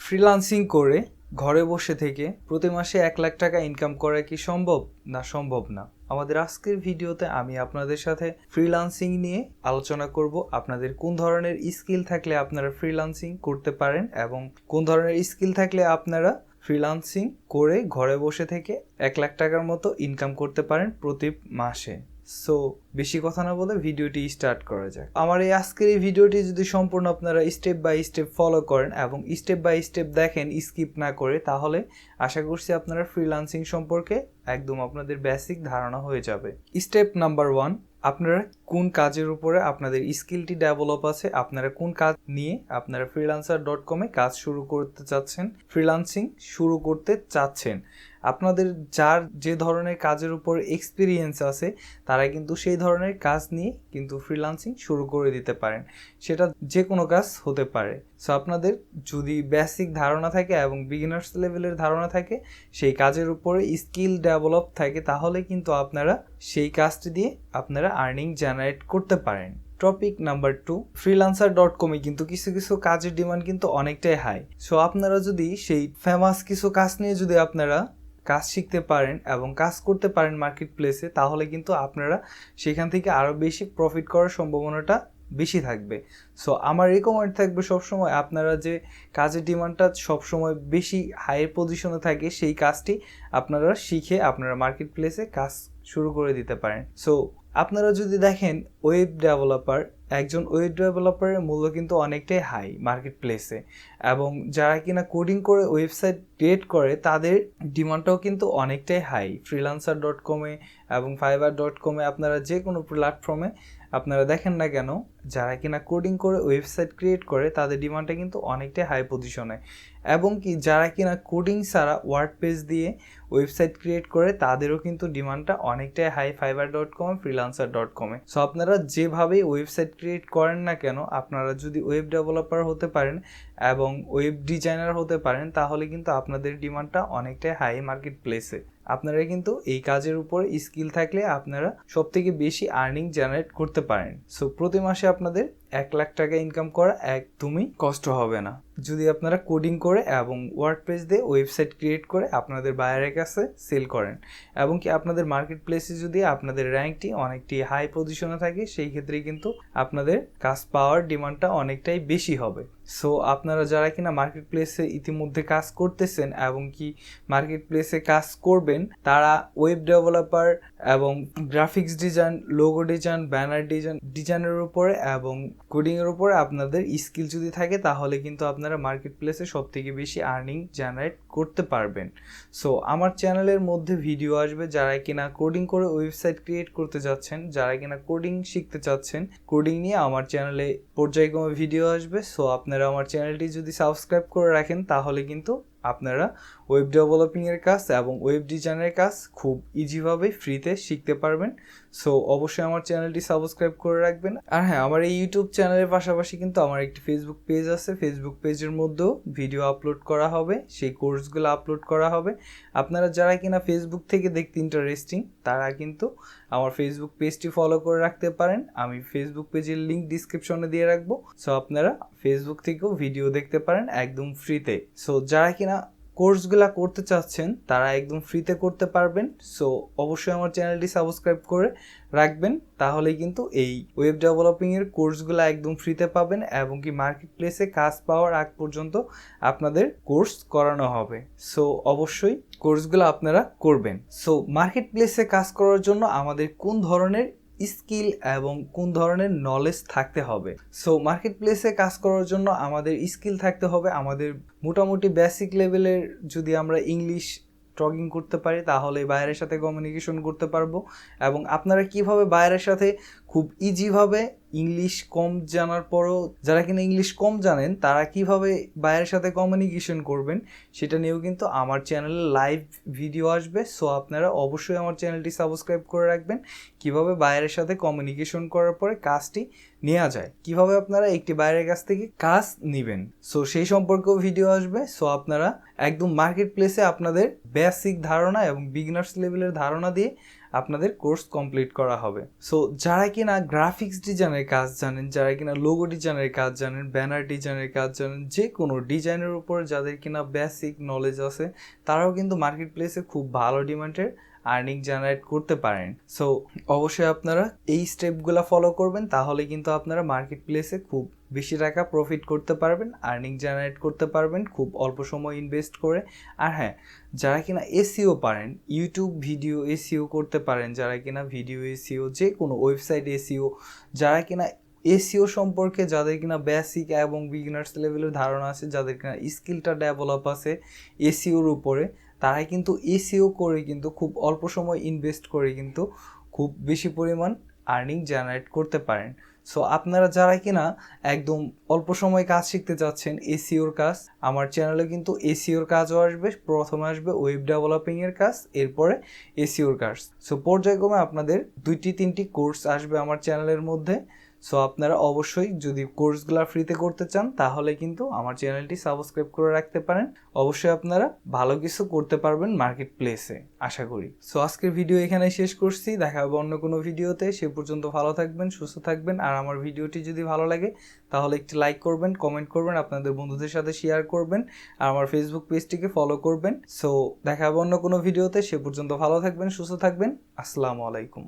Freelancing করে ঘরে বসে থেকে প্রতি মাসে 1 লাখ টাকা ইনকাম করা কি সম্ভব? না, সম্ভব না। আমাদের আজকের ভিডিওতে আমি আপনাদের সাথে ফ্রিল্যান্সিং নিয়ে আলোচনা করব। আপনাদের কোন ধরনের স্কিল থাকলে আপনারা ফ্রিল্যান্সিং করতে পারেন এবং কোন ধরনের স্কিল থাকলে আপনারা ফ্রিল্যান্সিং করে ঘরে বসে থেকে 1 লাখ টাকার মতো ইনকাম করতে পারেন প্রতি মাসে। সো বেশি কথা না বলে ভিডিওটি স্টার্ট করা যাক। আমার এই আজকের এই ভিডিওটি যদি সম্পূর্ণ আপনারা স্টেপ বাই স্টেপ ফলো করেন এবং স্টেপ বাই স্টেপ দেখেন, স্কিপ না করে, তাহলে আশা করছি আপনারা ফ্রিল্যান্সিং সম্পর্কে একদম আপনাদের বেসিক ধারণা হয়ে যাবে। স্টেপ নাম্বার 1, আপনারা কোন কাজের উপরে আপনাদের স্কিলটি ডেভেলপ আছে, আপনারা কোন কাজ নিয়ে আপনারা freelancer.com কাজ শুরু করতে চাচ্ছেন, ফ্রিল্যান্সিং শুরু করতে চাচ্ছেন। আপনাদের যার যে ধরনের কাজের উপর এক্সপিরিয়েন্স আছে তারা কিন্তু সেই ধরনের কাজ নিয়ে কিন্তু ফ্রিল্যান্সিং শুরু করে দিতে পারেন। সেটা যে কোনো কাজ হতে পারে। সো আপনাদের যদি বেসিক ধারণা থাকে এবং বিগিনার্স লেভেলের ধারণা থাকে, সেই কাজের উপরে স্কিল ডেভেলপ থাকে, তাহলে কিন্তু আপনারা সেই কাজটি দিয়ে আপনারা আর্নিং জেনারেট করতে পারেন। টপিক নাম্বার 2, freelancer.com কিন্তু কিছু কিছু কাজের ডিমান্ড কিন্তু অনেকটাই হাই। সো আপনারা যদি সেই ফেমাস কিছু কাজ নিয়ে যদি আপনারা কাজ শিখতে পারেন এবং কাজ করতে পারেন মার্কেট প্লেসে, তাহলে কিন্তু আপনারা সেখান থেকে আরও বেশি প্রফিট করার সম্ভাবনাটা বেশি থাকবে। সো আমার রেকমেন্ড থাকবে সবসময় আপনারা যে কাজের ডিমান্ডটা সবসময় বেশি হাই পজিশনে থাকে, সেই কাজটি আপনারা শিখে আপনারা মার্কেট প্লেসে কাজ শুরু করে দিতে পারেন। সো আপনারা যদি দেখেন ওয়েব ডেভেলপার, একজন ওয়েব ডেভেলপারের মূল্য কিন্তু অনেকটাই হাই মার্কেট প্লেসে, এবং যারা কিনা কোডিং করে ওয়েবসাইট ক্রিয়েট করে তাদের ডিমান্ডটাও কিন্তু অনেকটাই হাই। freelancer.com এবং fiverr.com আপনারা যে কোনো প্ল্যাটফর্মে আপনারা দেখেন না কেন, যারা কিনা কোডিং করে ওয়েবসাইট ক্রিয়েট করে তাদের ডিমান্ডটা কিন্তু অনেকটাই হাই পজিশনে, এবং কি যারা কিনা কোডিং ছাড়া ওয়ার্ড পেজ দিয়ে ওয়েবসাইট ক্রিয়েট করে তাদেরও কিন্তু ডিমান্ডটা অনেকটাই হাই fiverr.com, freelancer.com। সো আপনারা যেভাবেই ওয়েবসাইট ক্রিয়েট করেন না কেন, আপনারা যদি ওয়েব ডেভেলপার হতে পারেন এবং ওয়েব ডিজাইনার হতে পারেন, তাহলে কিন্তু আপনাদের ডিমান্ডটা অনেকটাই হাই মার্কেট প্লেসে। আপনারা কিন্তু এই কাজের উপরে স্কিল থাকলে আপনারা সবথেকে বেশি আর্নিং জেনারেট করতে পারেন। সো প্রতি মাসে আপনাদের 1 লাখ টাকা ইনকাম করা একদমই কষ্ট হবে না যদি আপনারা কোডিং করে এবং ওয়ার্ড পেজ দিয়ে ওয়েবসাইট ক্রিয়েট করে আপনাদের বায়ারের কাছে সেল করেন, এবং কি আপনাদের মার্কেট প্লেসে যদি আপনাদের র্যাঙ্কটি অনেকটি হাই পজিশনে থাকে, সেই ক্ষেত্রে কিন্তু আপনাদের কাজ পাওয়ার ডিমান্ডটা অনেকটাই বেশি হবে। সো আপনারা যারা কিনা মার্কেট প্লেসে ইতিমধ্যে কাজ করতেছেন এবং কি মার্কেট প্লেসে কাজ করবেন, তারা ওয়েব ডেভেলপার এবং graphics design, logo design, banner ডিজাইনের উপরে এবং কোডিংয়ের উপরে আপনাদের স্কিল যদি থাকে, তাহলে কিন্তু আপনারা মার্কেট প্লেসে সব থেকে বেশি আর্নিং জেনারেট করতে পারবেন। সো আমার চ্যানেলের মধ্যে ভিডিও আসবে যারা কিনা কোডিং করে ওয়েবসাইট ক্রিয়েট করতে যাচ্ছেন, যারা কিনা কোডিং শিখতে চাচ্ছেন, কোডিং নিয়ে আমার চ্যানেলে পর্যায়ক্রমে ভিডিও আসবে। সো আপনারা আমার চ্যানেলটি যদি সাবস্ক্রাইব করে রাখেন, তাহলে কিন্তু আপনারা ওয়েব ডেভেলপিংয়ের কাজ এবং ওয়েব ডিজাইনের কাজ খুব ইজিভাবে ফ্রিতে শিখতে পারবেন। সো অবশ্যই আমার চ্যানেলটি সাবস্ক্রাইব করে রাখবেন। আর হ্যাঁ, আমার এই ইউটিউব চ্যানেলের পাশাপাশি কিন্তু আমার একটি ফেসবুক পেজ আছে। ফেসবুক পেজের মধ্যেও ভিডিও আপলোড করা হবে, সেই কোর্সগুলো আপলোড করা হবে। আপনারা যারা কিনা ফেসবুক থেকে দেখতে ইন্টারেস্টিং, তারা কিন্তু আমার ফেসবুক পেজটি ফলো করে রাখতে পারেন। আমি ফেসবুক পেজের লিঙ্ক ডিসক্রিপশনে দিয়ে রাখবো। সো আপনারা ফেসবুক থেকেও ভিডিও দেখতে পারেন একদম ফ্রিতে। সো যারা কিনা কোর্সগুলো করতে চাচ্ছেন তারা একদম ফ্রিতে করতে পারবেন। সো অবশ্যই আমার চ্যানেলটি সাবস্ক্রাইব করে রাখবেন, তাহলেই কিন্তু এই ওয়েব ডেভেলপিংয়ের কোর্সগুলো একদম ফ্রিতে পাবেন, এবং কি মার্কেট প্লেসে কাজ পাওয়ার আগ পর্যন্ত আপনাদের কোর্স করানো হবে। সো অবশ্যই কোর্সগুলো আপনারা করবেন। সো মার্কেট প্লেসে কাজ করার জন্য আমাদের কোন ধরনের স্কিল এবং কোন ধরনের নলেজ থাকতে হবে? সো মার্কেট প্লেসে কাজ করার জন্য আমাদের স্কিল থাকতে হবে, আমাদের মোটামুটি বেসিক লেভেলের যদি আমরা ইংলিশ টকিং করতে পারি, তাহলে বাইরের সাথে কমিউনিকেশন করতে পারবো। এবং আপনারা কিভাবে বাইরের সাথে খুব ইজিভাবে ইংলিশ কম জানার পরও, যারা কিনা ইংলিশ কম জানেন, তারা কিভাবে বাইরের সাথে কমিউনিকেশন করবেন, সেটা নিয়েও কিন্তু আমার চ্যানেলে লাইভ ভিডিও আসবে। সো আপনারা অবশ্যই আমার চ্যানেলটি সাবস্ক্রাইব করে রাখবেন। কিভাবে বাইরের সাথে কমিউনিকেশন করার পরে কাজটি নেওয়া যায়, কিভাবে আপনারা একটি বাইরের কাছ থেকে কাজ নেবেন, সো সেই সম্পর্কেও ভিডিও আসবে। সো আপনারা একদম মার্কেট প্লেসে আপনাদের বেসিক ধারণা এবং বিগিনার্স লেভেলের ধারণা দিয়ে আপনাদের কোর্স কমপ্লিট করা হবে। সো যারা কিনা গ্রাফিক্স ডিজাইনের কাজ জানেন, যারা কিনা লোগো ডিজাইনের কাজ জানেন, ব্যানার ডিজাইনের কাজ জানেন, যে কোনো ডিজাইনের উপর যাদের কিনা বেসিক নলেজ আছে, তারাও কিন্তু মার্কেট প্লেসে খুব ভালো ডিমান্ডের আর্নিং জেনারেট করতে পারেন। সো অবশ্যই আপনারা এই স্টেপগুলো ফলো করবেন, তাহলে কিন্তু আপনারা মার্কেট প্লেসে খুব বেশি টাকা প্রফিট করতে পারবেন, আর্নিং জেনারেট করতে পারবেন খুব অল্প সময় ইনভেস্ট করে। আর হ্যাঁ, যারা কিনা এসইও পারেন, ইউটিউব ভিডিও এসইও করতে পারেন, যারা কিনা ভিডিও এসইও, যে কোনো ওয়েবসাইট এসইও, যারা কিনা এসইও সম্পর্কে যাদের কিনা বেসিক এবং বিগিনার্স লেভেলের ধারণা আছে, যাদের কিনা স্কিলটা ডেভেলপ আছে এসইওর উপরে, তারাই কিন্তু এসইও করে কিন্তু খুব অল্প সময় ইনভেস্ট করে কিন্তু খুব বেশি পরিমাণ আর্নিং জেনারেট করতে পারেন। সো আপনারা যারা কিনা একদম অল্প সময় কাজ শিখতে যাচ্ছেন, এসইওর কাজ, আমার চ্যানেলে কিন্তু এসইওর কাজও আসবে। প্রথমে আসবে ওয়েব ডেভেলপিংয়ের কাজ, এরপরে এসইওর কাজ। সো পর্যায়ক্রমে আপনাদের 2-3টি কোর্স আসবে আমার চ্যানেলের মধ্যে। সো আপনারা অবশ্যই যদি কোর্সগুলো ফ্রিতে করতে চান, তাহলে কিন্তু আমার চ্যানেলটি সাবস্ক্রাইব করে রাখতে পারেন। অবশ্যই আপনারা ভালো কিছু করতে পারবেন মার্কেট প্লেসে, আশা করি। সো আজকের ভিডিও এখানে শেষ করছি, দেখা হবে অন্য কোনো ভিডিওতে। সে পর্যন্ত ভালো থাকবেন, সুস্থ থাকবেন। আর আমার ভিডিওটি যদি ভালো লাগে তাহলে একটি লাইক করবেন, কমেন্ট করবেন, আপনাদের বন্ধুদের সাথে শেয়ার করবেন, আর আমার ফেসবুক পেজটিকে ফলো করবেন। সো দেখা হবে অন্য কোনো ভিডিওতে। সে পর্যন্ত ভালো থাকবেন, সুস্থ থাকবেন। আসসালামু আলাইকুম।